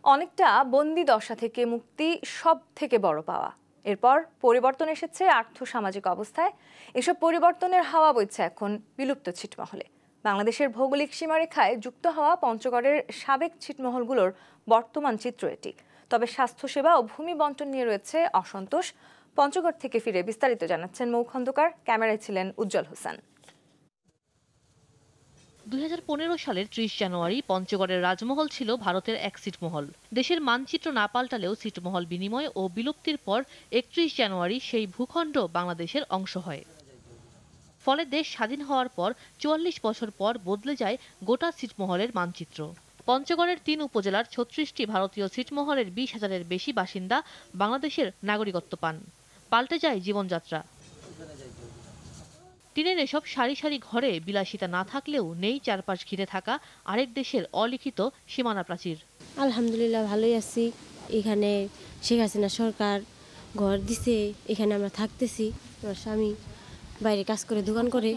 অনেকটা বন্দি দশা থেকে মুক্তি সব থেকে বড় পাওয়া। এরপর পরিবর্তন এসেছে আর্থসামাজিক অবস্থায়। এসব পরিবর্তনের হাওয়া বইছে এখন বিলুপ্ত ছিটমহলে। বাংলাদেশের ভৌগোলিক সীমারেখায় যুক্ত হওয়া পঞ্চগড়ের সাবেক ছিটমহলগুলোর বর্তমান চিত্র এটি। তবে স্বাস্থ্যসেবা ও ভূমি বণ্টন নিয়ে রয়েছে অসন্তোষ। পঞ্চগড় থেকে ফিরে বিস্তারিত জানাচ্ছেন মৌ খন্দকার, ক্যামেরায় ছিলেন উজ্জ্বল হোসেন। 2015 সালের 30 জানুয়ারি পঞ্চগড়ের রাজমহল ছিল ভারতের এক ছিটমহল। দেশের মানচিত্র না পাল্টালেও ছিটমহল বিনিময় ও বিলুপ্তির পর 31 জানুয়ারি সেই ভূখণ্ড বাংলাদেশের অংশ হয়। ফলে দেশ স্বাধীন হওয়ার পর 44 বছর পর বদলে যায় গোটা ছিটমহলের মানচিত্র। পঞ্চগড়ের 3 উপজেলার 36টি ভারতীয় ছিটমহলের 20,000-এর বেশি বাসিন্দা বাংলাদেশের নাগরিকত্ব পান। পাল্টে যায় জীবনযাত্রা। টিনের এসব সারি সারি ঘরে বিলাসিতা না থাকলেও নেই চারপাশ ঘিরে থাকা আরেক দেশের অলিখিত সীমানা প্রাচীর। আলহামদুলিল্লাহ ভালোই আছি। এখানে শেখ হাসিনা সরকার ঘর দিছে, এখানে আমরা থাকতেছি। আমার স্বামী বাইরে কাজ করে, দোকান করে।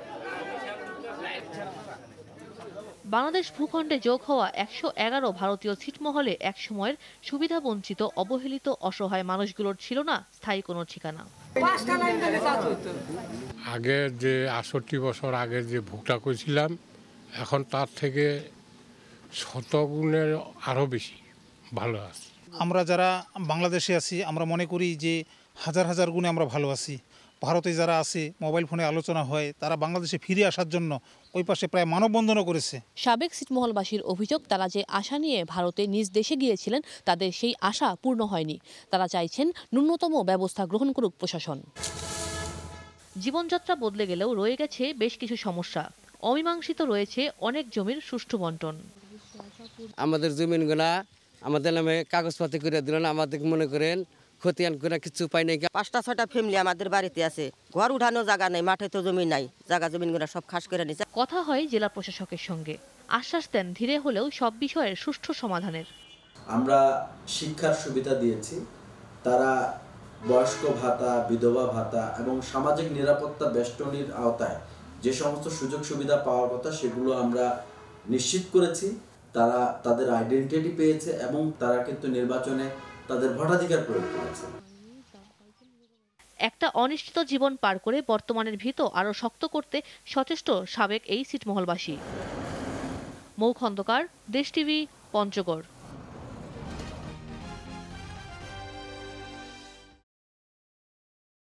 বাংলাদেশ ভূখণ্ডে যোগ হওয়া 111 ভারতীয় ছিটমহলে একসময়ের সুবিধাবঞ্চিত অবহেলিত অসহায় মানুষগুলোর ছিল না স্থায়ী কোনো ঠিকানা। আগে যে 68 বছর আগে যে ভোগটা করেছিলাম, এখন তার থেকে শতগুণের আরও বেশি ভালো আছে। আমরা যারা বাংলাদেশে আছি আমরা মনে করি যে হাজার হাজার গুণে আমরা ভালো আছি। ভারতে যারা আছে, মোবাইল ফোনে আলোচনা হয়, তারা বাংলাদেশে ফিরে আসার জন্য ওই পাশে প্রায় মানববন্ধনও করেছে। সাবেক ছিটমহলবাসীর অভিযোগ, তারা যে আশা নিয়ে ভারতে নিজ দেশে গিয়েছিলেন তাদের সেই আশা পূর্ণ হয়নি। তারা চাইছেন ন্যূনতম ব্যবস্থা গ্রহণ করুক প্রশাসন। জীবনযাত্রা বদলে গেলেও রয়ে গেছে বেশ কিছু সমস্যা। অমীমাংসিত রয়েছে অনেক জমির সুষ্ঠু বণ্টন। আমাদের জমিনগুলা আমাদের নামে কাগজপাতি করে দিল না, আমাদের মনে করেন খতিয়ান করে কিছু পাই নাই। 5-6টা ফ্যামিলি আমাদের বাড়িতে আছে, ঘর উঠানো জায়গা নাই, মাঠে তো জমি নাই, জায়গা জমিনগুলো সব খাস করে নিছে। কথা হয় জেলা প্রশাসকের সঙ্গে, আশ্বাস দেন ধীরে হলেও সব বিষয়ের সুষ্ঠু সমাধানের। আমরা শিক্ষার সুবিধা দিয়েছি, তারা বয়স্ক ভাতা, বিধবা ভাতা এবং সামাজিক নিরাপত্তা বেষ্টনীর আওতায় যে সমস্ত সুযোগ সুবিধা পাওয়ার কথা সেগুলো আমরা নিশ্চিত করেছি। তারা তাদের আইডেন্টিটি পেয়েছে এবং তারা কিন্তু নির্বাচনে তাদের ভোটাধিকার প্রয়োগ করেছে। একটা অনিশ্চিত জীবন পার করে বর্তমানের ভিত আরো শক্ত করতে সচেষ্ট সাবেক এই ছিটমহলবাসী। মৌ খন্দকার, দেশ টিভি, পঞ্চগড়।